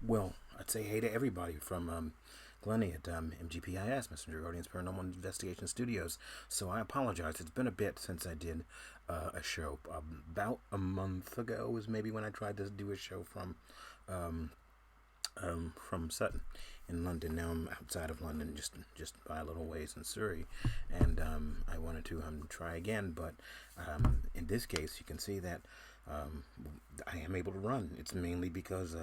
Well, I'd say hey to everybody from Glennie at MGPIS, Messenger Guardians Paranormal Investigation Studios. So I apologize. It's been a bit since I did a show. About a month ago was maybe when I tried to do a show um, from Sutton in London. Now I'm outside of London, just by a little ways in Surrey, and I wanted to try again. But in this case, you can see that um, I am able to run. It's mainly because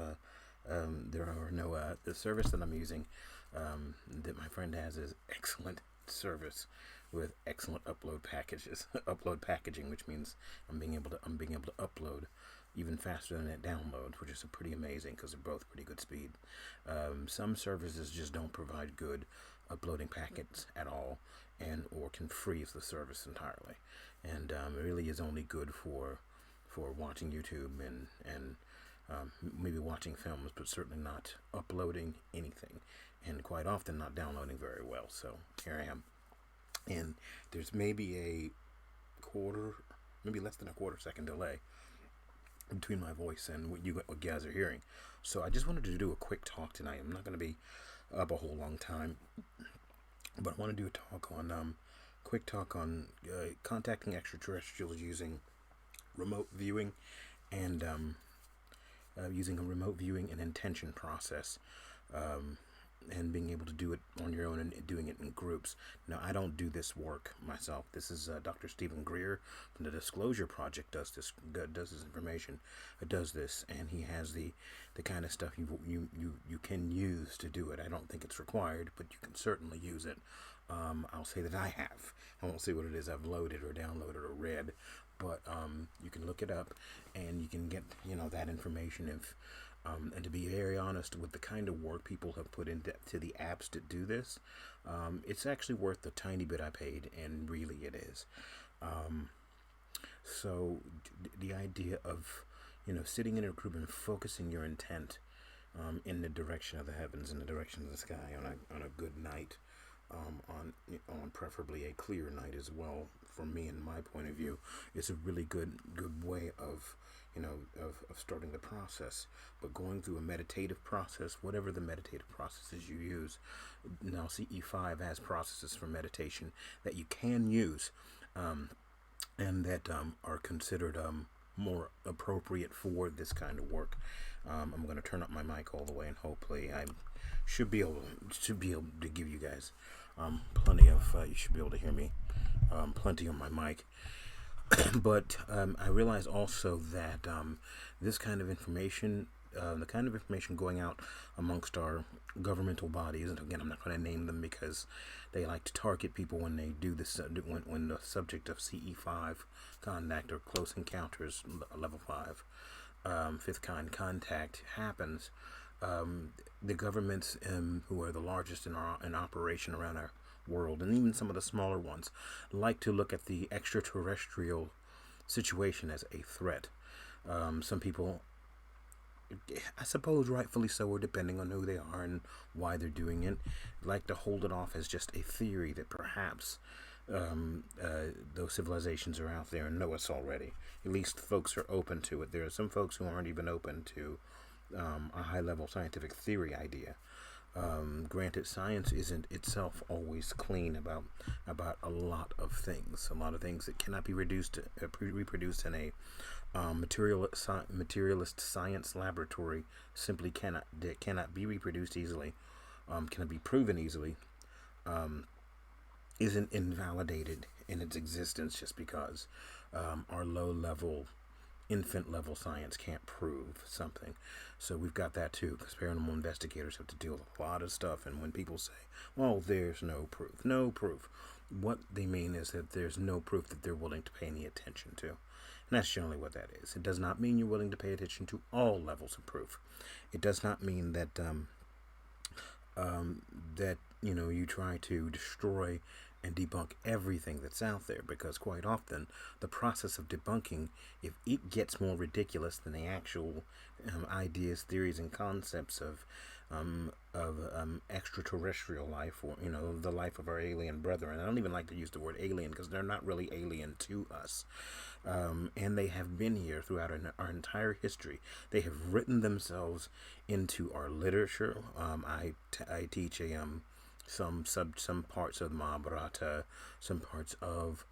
there are no the service that I'm using that my friend has is excellent service with excellent upload packages, upload packaging, which means I'm being able to upload even faster than it downloads, which is pretty amazing because they're both pretty good speed. Some services just don't provide good uploading packets at all, and or can freeze the service entirely, and it really is only good for watching YouTube and maybe watching films, but certainly not uploading anything, and quite often not downloading very well. So here I am, and there's maybe a quarter, maybe less than a quarter second delay between my voice and what you guys are hearing. So I just wanted to do a quick talk tonight. I'm not going to be up a whole long time, but I want to do a quick talk on contacting extraterrestrials using remote viewing and using a remote viewing and intention process, um, and being able to do it on your own and doing it in groups. Now, I don't do this work myself. This is Dr. Stephen Greer from the Disclosure Project does this information, does this, and he has the kind of stuff you can use to do it. I don't think it's required, but you can certainly use it. I'll say that I have. I won't say what it is I've loaded or downloaded or read, but you can look it up and you can get that information. If and to be very honest, with the kind of work people have put into the apps to do this, it's actually worth the tiny bit I paid, and really it is. Um, so the idea of sitting in a group and focusing your intent in the direction of the heavens, in the direction of the sky on a good night, on preferably a clear night as well. For me, in my point of view, it's a really good way of of starting the process. But going through a meditative process, whatever the meditative processes you use, now CE5 has processes for meditation that you can use, and that are considered more appropriate for this kind of work. I'm going to turn up my mic all the way, and hopefully I should be able to give you guys plenty of. You should be able to hear me plenty on my mic. But I realize also that this kind of information, the kind of information going out amongst our governmental bodies, and again, I'm not going to name them because they like to target people when they do this, when the subject of CE5 contact or close encounters, level 5, fifth kind contact happens. The governments who are the largest in operation around our world, and even some of the smaller ones, like to look at the extraterrestrial situation as a threat. Some people, I suppose rightfully so, or depending on who they are and why they're doing it, like to hold it off as just a theory that perhaps those civilizations are out there and know us already. At least folks are open to it. There are some folks who aren't even open to a high-level scientific theory idea. Granted, science isn't itself always clean about a lot of things. A lot of things that cannot be reproduced in a materialist science laboratory simply cannot be reproduced easily, cannot be proven easily, isn't invalidated in its existence just because our low-level infant level science can't prove something. So we've got that too, because paranormal investigators have to deal with a lot of stuff. And when people say, well, there's no proof, what they mean is that there's no proof that they're willing to pay any attention to. And that's generally what that is. It does not mean you're willing to pay attention to all levels of proof. It does not mean that that you try to destroy and debunk everything that's out there, because quite often the process of debunking, if it gets more ridiculous than the actual ideas, theories, and concepts of extraterrestrial life, or the life of our alien brethren. I don't even like to use the word alien because they're not really alien to us, and they have been here throughout our entire history. They have written themselves into our literature. I teach some parts of the Mahabharata, some parts of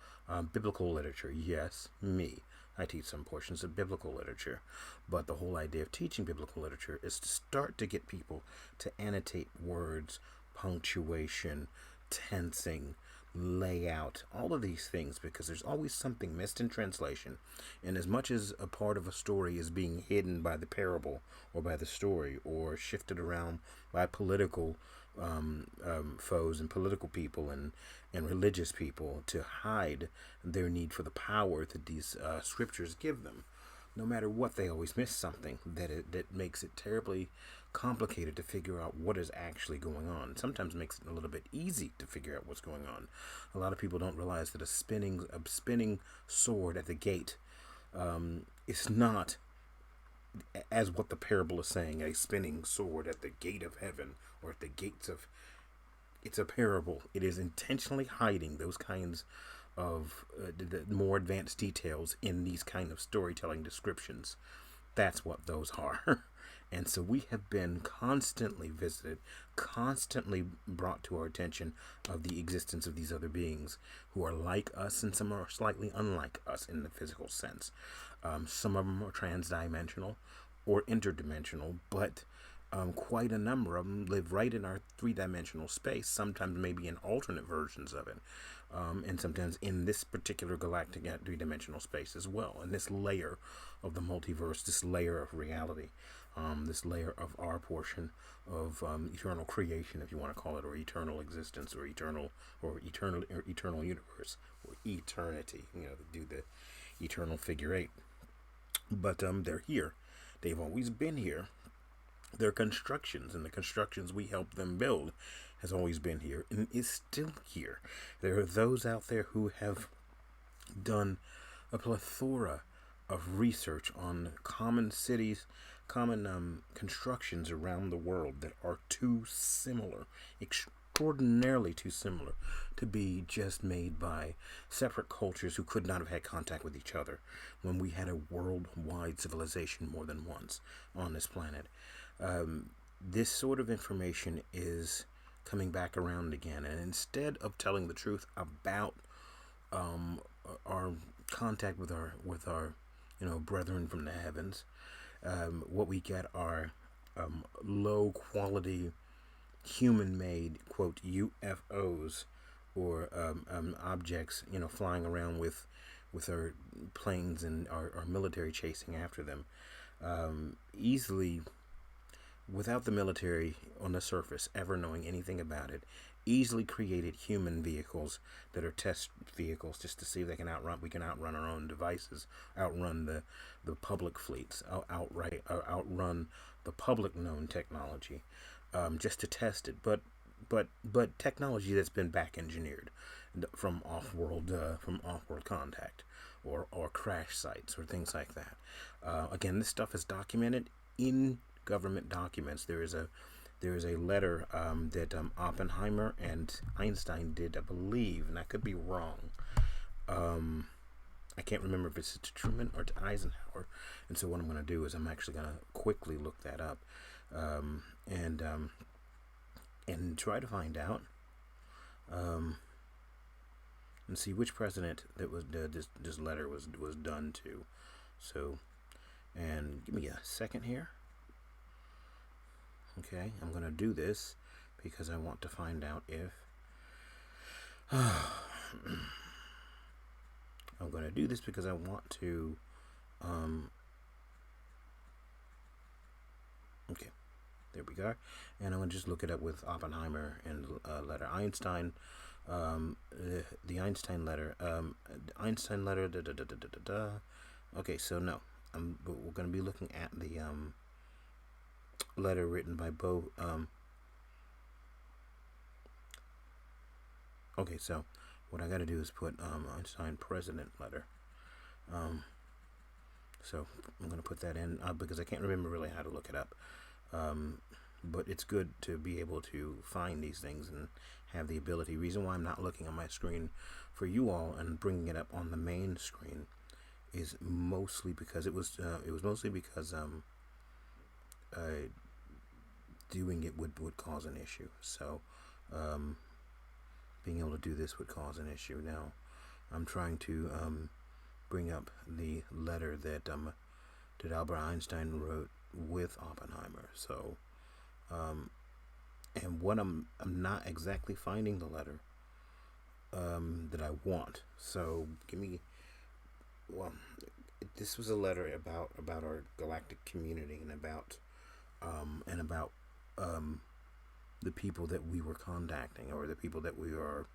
biblical literature. Yes, me. I teach some portions of biblical literature, but the whole idea of teaching biblical literature is to start to get people to annotate words, punctuation, tensing, layout, all of these things, because there's always something missed in translation. And as much as a part of a story is being hidden by the parable or by the story or shifted around by political foes and political people and religious people to hide their need for the power that these scriptures give them, no matter what, they always miss something that makes it terribly complicated to figure out what is actually going on. Sometimes makes it a little bit easy to figure out what's going on. A lot of people don't realize that a spinning sword at the gate is not, as what the parable is saying, a spinning sword at the gate of heaven or at the gates of. It's a parable. It is intentionally hiding those kinds of the more advanced details in these kind of storytelling descriptions. That's what those are. And so we have been constantly visited, constantly brought to our attention of the existence of these other beings who are like us, and some are slightly unlike us in the physical sense. Some of them are transdimensional or interdimensional, but quite a number of them live right in our three-dimensional space, sometimes maybe in alternate versions of it, and sometimes in this particular galactic three-dimensional space as well, and this layer of the multiverse, this layer of reality, this layer of our portion of eternal creation, if you want to call it, or eternal existence, or eternal universe, or eternity, do the eternal figure eight. But they're here. They've always been here. Their constructions and the constructions we help them build has always been here and is still here. There are those out there who have done a plethora of research on common cities, common constructions around the world that are too similar, extraordinarily too similar, to be just made by separate cultures who could not have had contact with each other when we had a worldwide civilization more than once on this planet. This sort of information is coming back around again, and instead of telling the truth about our contact with our brethren from the heavens, what we get are low quality human-made, quote, UFOs, or objects, flying around with our planes and our military chasing after them, easily, without the military on the surface ever knowing anything about it, easily created human vehicles that are test vehicles just to see if we can outrun our own devices, outrun the public fleets, outrun the public known technology, just to test it. But technology that's been back engineered from off-world contact or crash sites or things like that. Again, this stuff is documented in government documents. There is a letter that Oppenheimer and Einstein did, I believe, and I could be wrong. I can't remember if it's to Truman or to Eisenhower. And so what I'm going to do is I'm actually going to quickly look that up and try to find out and see which president that was this letter was done to. So, and give me a second here. Okay, I'm going to do this because I want to find out if I'm going to do this because I want to okay, there we go. And I'm going to just look it up with Oppenheimer and letter Einstein, the Einstein letter, Okay, so no, we're going to be looking at the letter written by both. Okay, so what I got to do is put Einstein president letter. So I'm going to put that in because I can't remember really how to look it up. but it's good to be able to find these things and have the ability. Reason why I'm not looking on my screen for you all and bringing it up on the main screen is mostly because it was mostly because doing it would cause an issue. So being able to do this would cause an issue. Now I'm trying to bring up the letter that Albert Einstein wrote with Oppenheimer. So and what I'm not exactly finding the letter that I want. So this was a letter about our galactic community and about the people that we were contacting, or the people that we are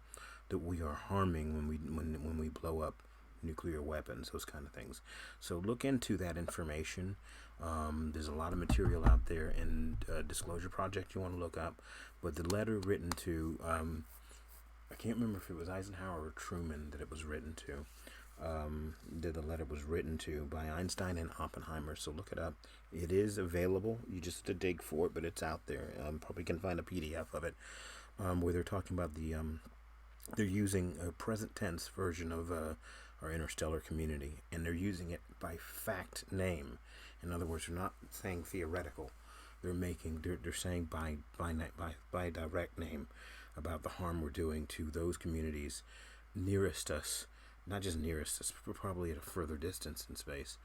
harming when we blow up nuclear weapons, those kind of things. So look into that information. There's a lot of material out there in Disclosure Project you want to look up, but the letter written to I can't remember if it was Eisenhower or Truman that it was written to. The letter was written to by Einstein and Oppenheimer. So look it up. It is available. You just have to dig for it, but it's out there. Probably can find a PDF of it where they're talking about they're using a present tense version of our interstellar community, and they're using it by fact name. In other words, they're not saying theoretical. They're saying by direct name about the harm we're doing to those communities nearest us, not just nearest us, but probably at a further distance in space,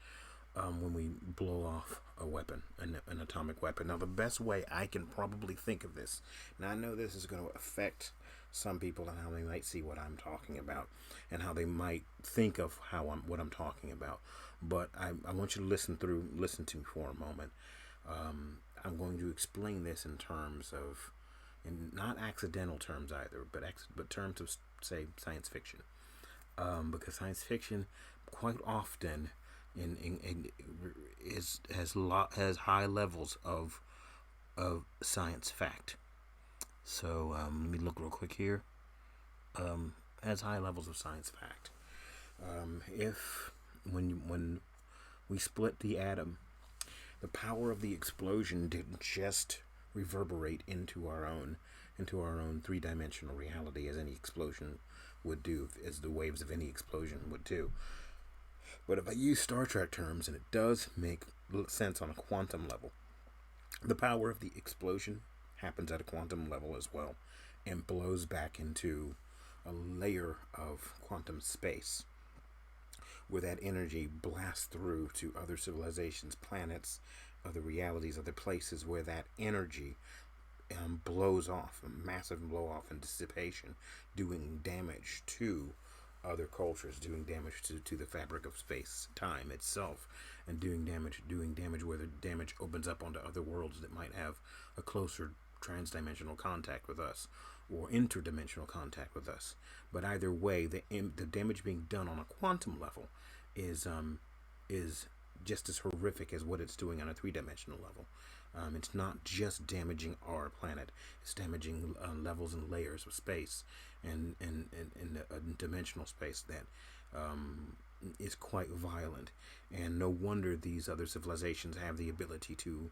when we blow off a weapon, an atomic weapon. Now, the best way I can probably think of this, now I know this is going to affect some people and how they might see what I'm talking about and how they might think of what I'm talking about, but I want you to listen to me for a moment. I'm going to explain this in terms of, in not accidental terms either, but terms of, say, science fiction, because science fiction quite often has high levels of science fact. So let me look real quick here. Has high levels of science fact. If when we split the atom, the power of the explosion didn't just reverberate into our own three-dimensional reality, as any explosion would do, as the waves of any explosion would do. But if I use Star Trek terms, and it does make sense on a quantum level, the power of the explosion happens at a quantum level as well, and blows back into a layer of quantum space, where that energy blasts through to other civilizations, planets, other realities, other places, where that energy blows off, a massive blow off and dissipation, doing damage to other cultures, doing damage to the fabric of space, time itself, and doing damage where the damage opens up onto other worlds that might have a closer transdimensional contact with us, or interdimensional contact with us. But either way, the damage being done on a quantum level is just as horrific as what it's doing on a three-dimensional level. It's not just damaging our planet; it's damaging levels and layers of space, and a dimensional space that is quite violent. And no wonder these other civilizations have the ability to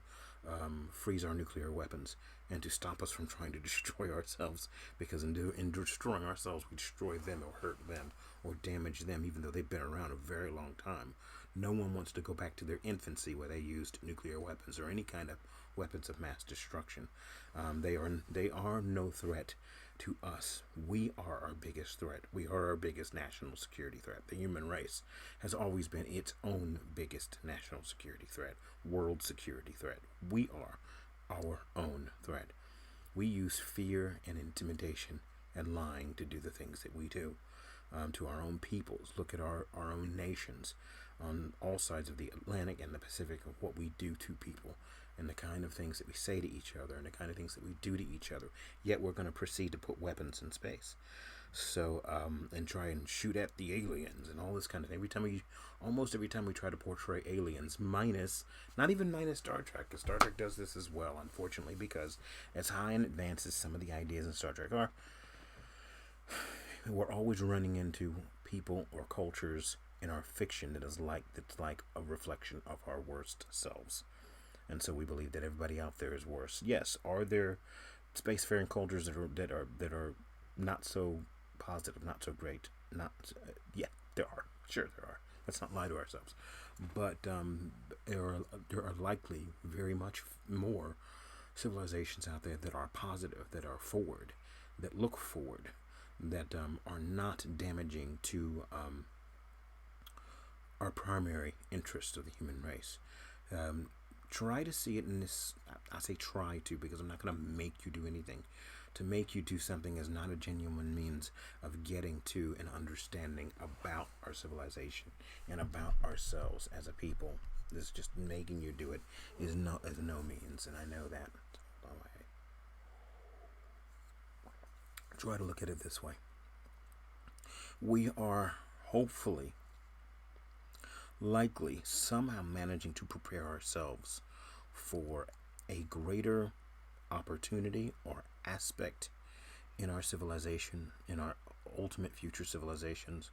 freeze our nuclear weapons and to stop us from trying to destroy ourselves, because in destroying ourselves, we destroy them or hurt them or damage them, even though they've been around a very long time. No one wants to go back to their infancy where they used nuclear weapons or any kind of weapons of mass destruction. They are no threat to us. We are our biggest threat. We are our biggest national security threat. The human race has always been its own biggest national security threat, world security threat. We are our own threat. We use fear and intimidation and lying to do the things that we do to our own peoples. Look at our own nations on all sides of the Atlantic and the Pacific, of what we do to people and the kind of things that we say to each other and the kind of things that we do to each other. Yet we're going to proceed to put weapons in space. So, and try and shoot at the aliens and all this kind of thing. Almost every time we try to portray aliens, not even minus Star Trek, because Star Trek does this as well, unfortunately, because as high in advance as some of the ideas in Star Trek are, we're always running into people or cultures in our fiction that's like a reflection of our worst selves. and so we believe that everybody out there is worse. Yes, are there spacefaring cultures that are not so positive, not so great? Not Yeah, there are. Sure, there are. Let's not lie to ourselves. But there are likely very much more civilizations out there that are positive, that are forward, that look forward, that are not damaging to our primary interest of the human race. Try to see it in this. I say try to because I'm not going to make you do anything. To make you do something is not a genuine means of getting to an understanding about our civilization and about ourselves as a people. This just making you do it is no means, and I know that. Try to look at it this way. We are hopefully, likely, somehow managing to prepare ourselves for a greater opportunity or aspect in our civilization, in our ultimate future civilizations.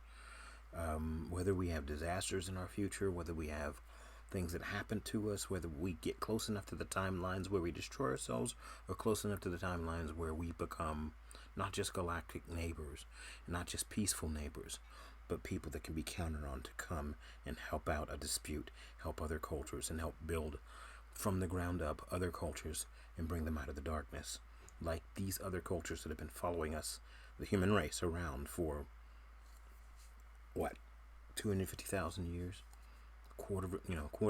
Whether we have disasters in our future, whether we have things that happen to us, whether we get close enough to the timelines where we destroy ourselves, or close enough to the timelines where we become not just galactic neighbors, not just peaceful neighbors, but people that can be counted on to come and help out a dispute, help other cultures, and help build from the ground up other cultures and bring them out of the darkness. Like these other cultures that have been following us, the human race, around for, 250,000 years? Quarter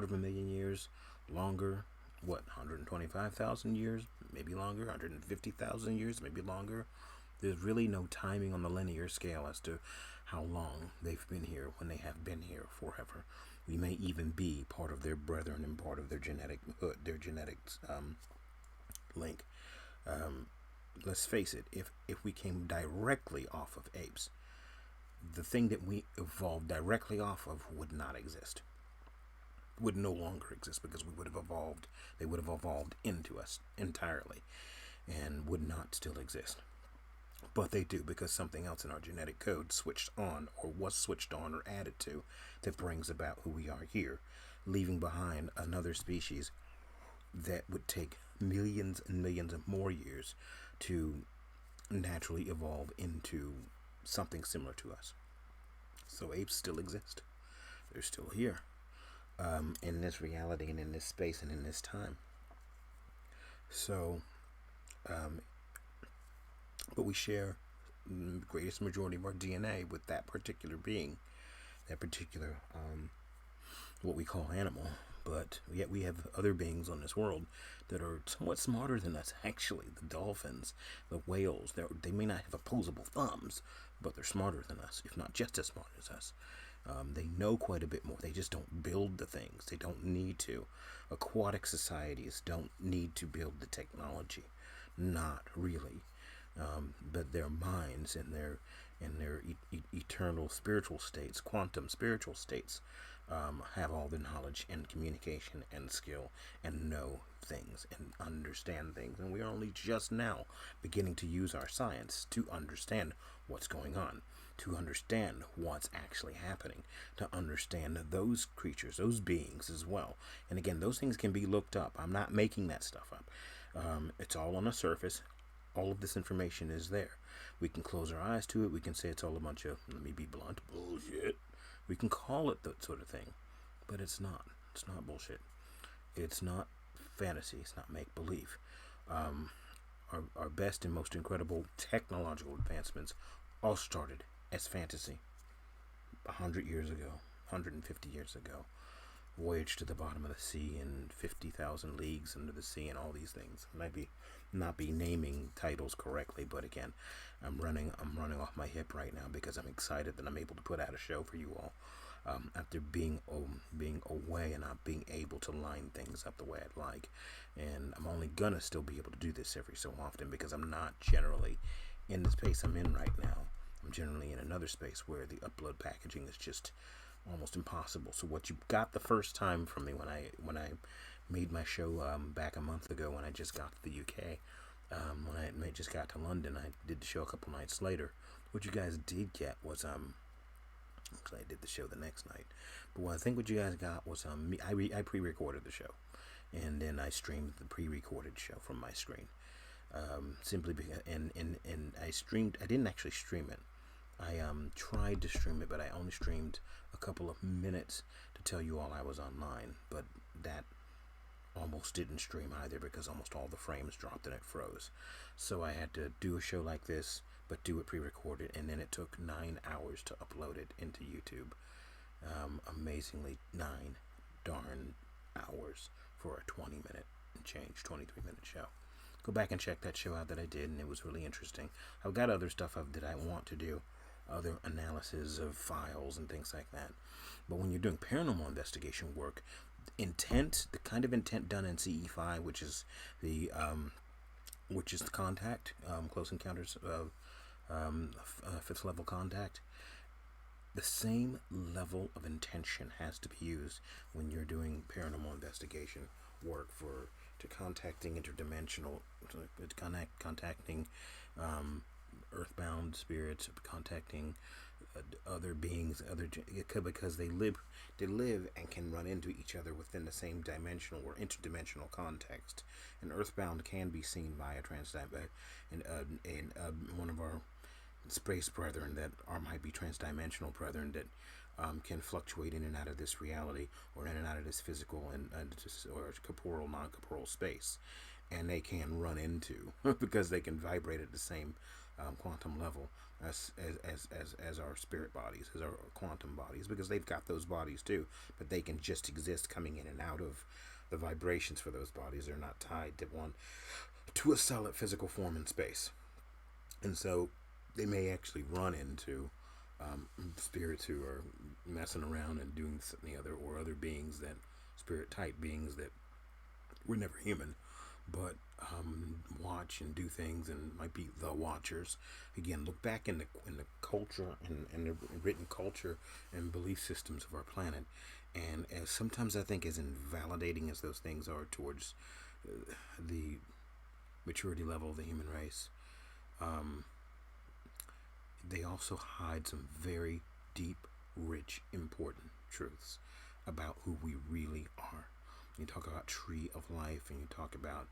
of a million years? Longer? 125,000 years? Maybe longer? 150,000 years? Maybe longer? There's really no timing on the linear scale as to how long they've been here when they have been here forever. We may even be part of their brethren and part of their genetic link. Let's face it, if we came directly off of apes, the thing that we evolved directly off of would not exist. Would no longer exist because we would have evolved. They would have evolved into us entirely and would not still exist. But they do because something else in our genetic code switched on or was switched on or added to that brings about who we are here, leaving behind another species that would take millions and millions of more years to naturally evolve into something similar to us. So apes still exist. They're still here in this reality and in this space and in this time. So, but we share the greatest majority of our DNA with that particular being, that particular what we call animal. But yet we have other beings on this world that are somewhat smarter than us. Actually, the dolphins, the whales, they may not have opposable thumbs, but they're smarter than us, if not just as smart as us. They know quite a bit more. They just don't build the things. They don't need to. Aquatic societies don't need to build the technology. Not really. But their minds and their eternal spiritual states, quantum spiritual states, have all the knowledge and communication and skill and know things and understand things. And we are only just now beginning to use our science to understand what's going on, to understand what's actually happening, to understand those creatures, those beings as well. And again, those things can be looked up. I'm not making that stuff up. It's all on the surface. All of this information is there. We can close our eyes to it. We can say it's all a bunch of, let me be blunt, bullshit. We can call it that sort of thing, but it's not. It's not bullshit. It's not fantasy. It's not make-believe. Our best and most incredible technological advancements all started as fantasy 100 years ago, 150 years ago. Voyage to the bottom of the sea and 50,000 leagues under the sea and all these things. Maybe not be naming titles correctly, but again, I'm running off my hip right now because I'm excited that I'm able to put out a show for you all after being away and not being able to line things up the way I'd like. And I'm only gonna still be able to do this every so often because I'm not generally in the space I'm in right now. I'm generally in another space where the upload packaging is just almost impossible. So what you got the first time from me when I made my show back a month ago, when I just got to the UK, when I just got to London, I did the show a couple nights later. What you guys did get was actually I did the show the next night, but what I think what you guys got was I pre-recorded the show, and then I streamed the pre-recorded show from my screen. Simply because, and I streamed. I didn't actually stream it. I tried to stream it, but I only streamed a couple of minutes to tell you all I was online. But that almost didn't stream either, because almost all the frames dropped and it froze. So I had to do a show like this, but do it pre-recorded, and then it took 9 hours to upload it into YouTube. Amazingly, 9 darn hours for a 20-minute and change, 23-minute show. Go back and check that show out that I did, and it was really interesting. I've got other stuff that I want to do, other analysis of files and things like that. But when you're doing paranormal investigation work, intent, the kind of intent done in CE5, which is the contact, close encounters of fifth level contact, the same level of intention has to be used when you're doing paranormal investigation work to contacting interdimensional, contacting earthbound spirits, contacting other beings, because they live and can run into each other within the same dimensional or interdimensional context. And earthbound can be seen by one of our space brethren that might be transdimensional brethren that can fluctuate in and out of this reality, or in and out of this physical or corporeal, non-corporeal space, and they can run into because they can vibrate at the same quantum level as our spirit bodies, as our quantum bodies, because they've got those bodies too, but they can just exist coming in and out of the vibrations for those bodies. They're not tied to a solid physical form in space, and so they may actually run into spirits who are messing around and doing something other beings, that spirit type beings that were never human, but watch and do things, and might be the watchers. Again, look back in the culture and the written culture and belief systems of our planet, and as sometimes I think as invalidating as those things are towards the maturity level of the human race, they also hide some very deep, rich, important truths about who we really are. You talk about tree of life, and you talk about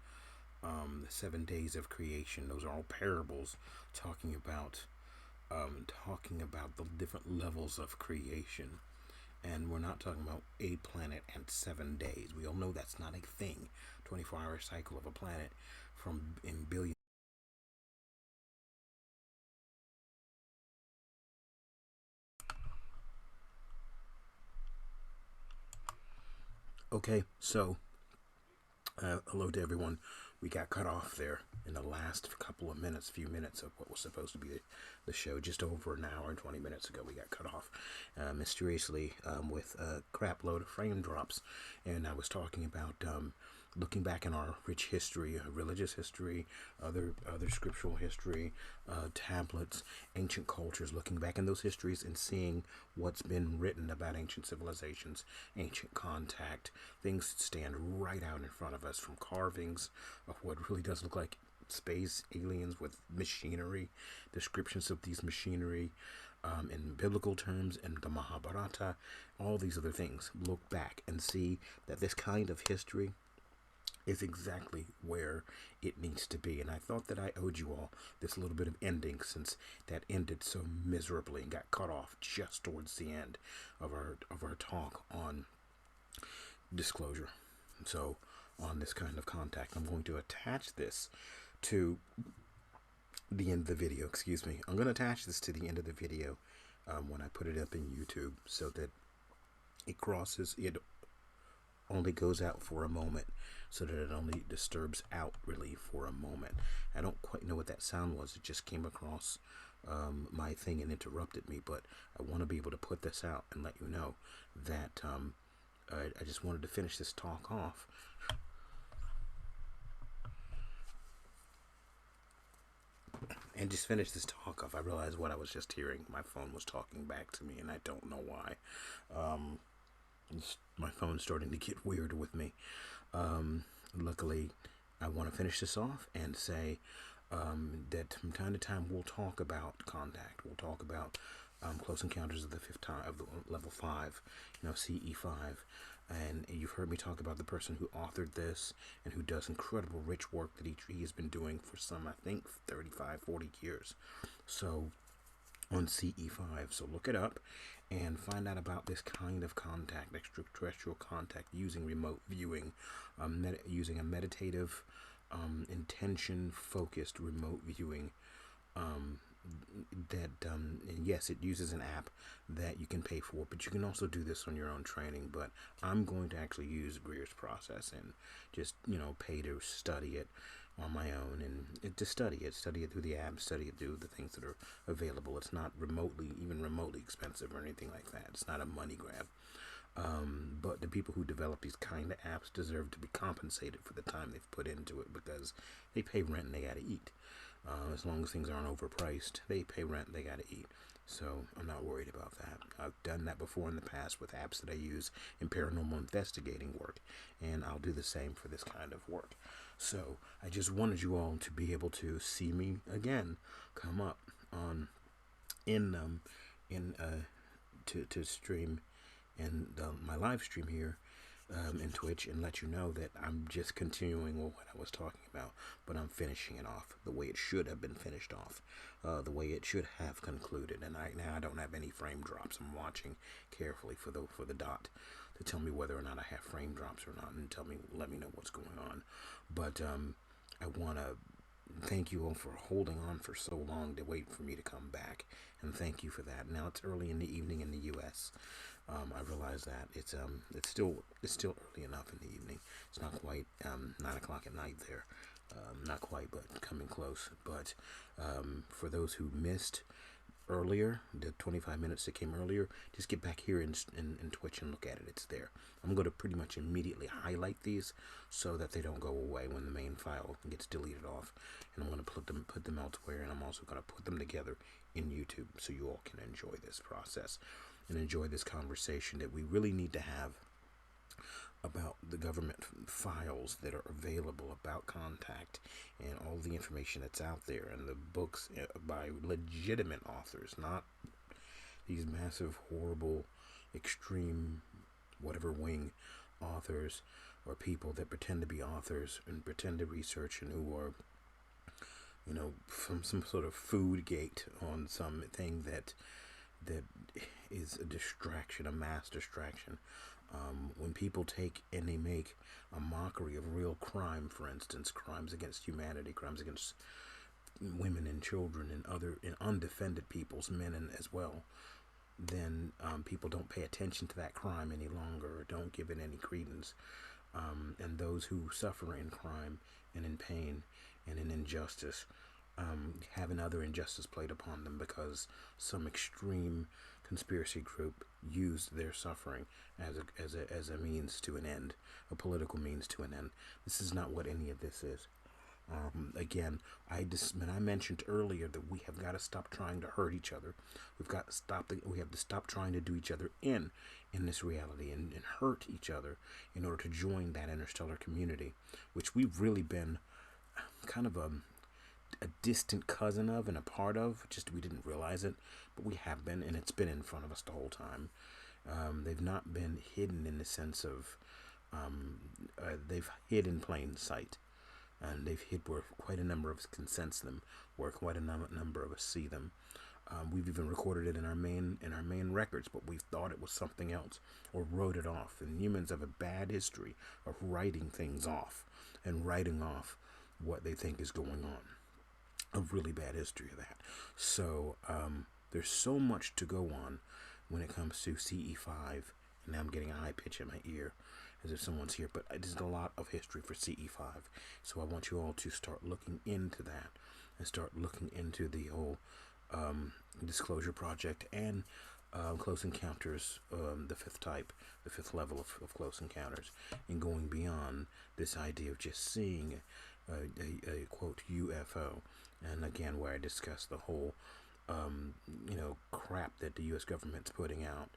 the 7 days of creation. Those are all parables talking about the different levels of creation. And we're not talking about a planet and 7 days. We all know that's not a thing. 24-hour cycle of a planet in billions. Okay, so hello to everyone. We got cut off there in the last few minutes of what was supposed to be the show. Just over an hour and 20 minutes ago, we got cut off mysteriously with a crap load of frame drops. And I was talking about looking back in our rich history, religious history, other scriptural history, tablets, ancient cultures, looking back in those histories and seeing what's been written about ancient civilizations, ancient contact, things that stand right out in front of us, from carvings of what really does look like space aliens with machinery, descriptions of these machinery in biblical terms, and the Mahabharata, all these other things. Look back and see that this kind of history is exactly where it needs to be. And I thought that I owed you all this little bit of ending, since that ended so miserably and got cut off just towards the end of our talk on disclosure. So on this kind of contact, I'm going to attach this to the end of the video. Excuse me. I'm going to attach this to the end of the video when I put it up in YouTube, so that it only goes out for a moment, so that it only disturbs outwardly for a moment. I don't quite know what that sound was. It just came across my thing and interrupted me, but I want to be able to put this out and let you know that I just wanted to finish this talk off. And just finish this talk off. I realized what I was just hearing. My phone was talking back to me, and I don't know why. My phone's starting to get weird with me. Luckily, I want to finish this off and say that from time to time we'll talk about contact. We'll talk about Close Encounters of the Fifth Type, of the level 5, CE5. And you've heard me talk about the person who authored this and who does incredible rich work that he has been doing for some, I think, 35, 40 years. So, on CE5. So look it up and find out about this kind of contact, extraterrestrial contact, using remote viewing, using a meditative, intention-focused remote viewing. And yes, it uses an app that you can pay for, but you can also do this on your own training. But I'm going to actually use Greer's process and just pay to study it on my own, and to study it through the app, study it through the things that are available. It's not even remotely expensive or anything like that. It's not a money grab. But the people who develop these kind of apps deserve to be compensated for the time they've put into it, because they pay rent and they gotta eat. As long as things aren't overpriced, they pay rent, they gotta eat. So I'm not worried about that. I've done that before in the past with apps that I use in paranormal investigating work, and I'll do the same for this kind of work. So I just wanted you all to be able to see me again, come up on to stream in my live stream here in Twitch, and let you know that I'm just continuing what I was talking about, but I'm finishing it off the way it should have been finished off, the way it should have concluded. And now I don't have any frame drops. I'm watching carefully for the dot to tell me whether or not I have frame drops or not, and let me know what's going on. But I want to thank you all for holding on for so long to wait for me to come back, and thank you for that. Now it's early in the evening in the U.S. I realize that it's still early enough in the evening. It's not quite 9 o'clock at night there, not quite, but coming close. But for those who missed earlier, the 25 minutes that came earlier, just get back here in Twitch and look at it. It's there. I'm going to pretty much immediately highlight these so that they don't go away when the main file gets deleted off, and I'm going to put them elsewhere, and I'm also going to put them together in YouTube so you all can enjoy this process and enjoy this conversation that we really need to have about the government files that are available about contact and all the information that's out there, and the books by legitimate authors, not these massive, horrible, extreme, whatever wing authors, or people that pretend to be authors and pretend to research, and who are, from some sort of food gate on something that is a distraction, a mass distraction. When people take and they make a mockery of real crime, for instance, crimes against humanity, crimes against women and children and other undefended peoples, men and as well, then people don't pay attention to that crime any longer, or don't give it any credence. And those who suffer in crime and in pain and in injustice have another injustice played upon them because some extreme conspiracy group used their suffering as a means to an end, a political means to an end. This is not what any of this is. Again, when I mentioned earlier that we have got to stop trying to hurt each other. We have to stop trying to do each other in this reality, and hurt each other in order to join that interstellar community, which we've really been kind of a distant cousin of and a part of, just we didn't realize it, but we have been, and it's been in front of us the whole time. They've not been hidden in the sense of they've hid in plain sight, and they've hid where quite a number of us can sense them, where quite a number of us see them. We've even recorded it in our main records, but we thought it was something else, or wrote it off. And humans have a bad history of writing things off, and writing off what they think is going on. A really bad history of that. So there's so much to go on when it comes to CE5, and now I'm getting a high pitch in my ear as if someone's here, but there's a lot of history for CE5. So I want you all to start looking into that, and start looking into the whole Disclosure Project and Close Encounters, the fifth type, the fifth level of Close Encounters, and going beyond this idea of just seeing a quote UFO. And again, where I discuss the whole crap that the U.S. government's putting out,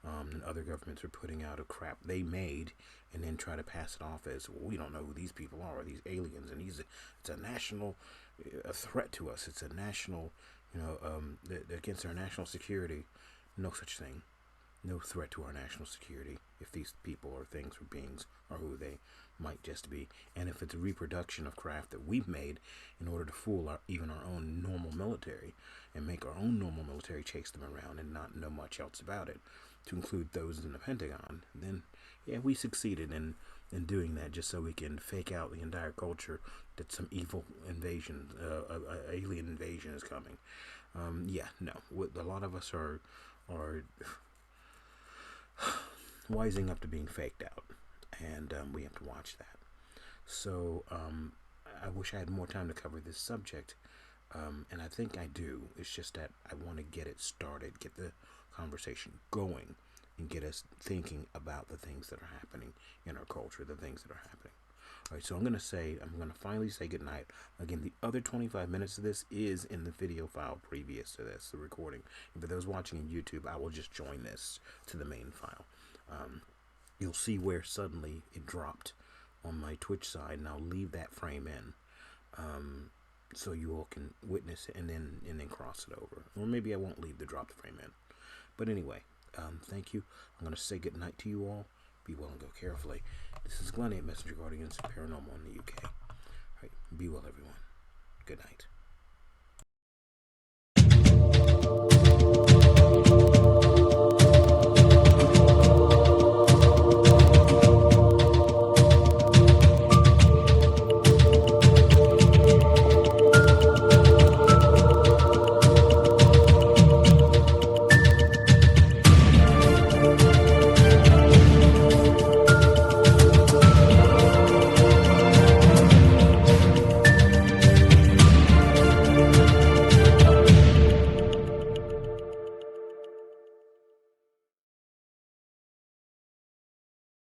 and other governments are putting out of crap they made, and then try to pass it off as, well, we don't know who these people are, these aliens, and it's a national threat to us. It's a national, against our national security. No such thing. No threat to our national security if these people or things or beings are who they might just be. And if it's a reproduction of craft that we've made in order to fool even our own normal military and make our own normal military chase them around and not know much else about it, to include those in the Pentagon, then yeah, we succeeded in doing that just so we can fake out the entire culture that some evil invasion, alien invasion is coming. Yeah, no. A lot of us are wising up to being faked out, and we have to watch that. So I wish I had more time to cover this subject, and I think I do. It's just that I want to get it started, get the conversation going, and get us thinking about the things that are happening in our culture, the things that are happening. All right, so I'm going to finally say goodnight. Again, the other 25 minutes of this is in the video file previous to this, the recording. And for those watching on YouTube, I will just join this to the main file. You'll see where suddenly it dropped on my Twitch side, and I'll leave that frame in, so you all can witness it and then cross it over. Or maybe I won't leave the dropped frame in. But anyway, thank you. I'm going to say goodnight to you all. Be well and go carefully. This is Glenn, Messenger Guardians, Paranormal in the UK. All right, be well, everyone. Good night.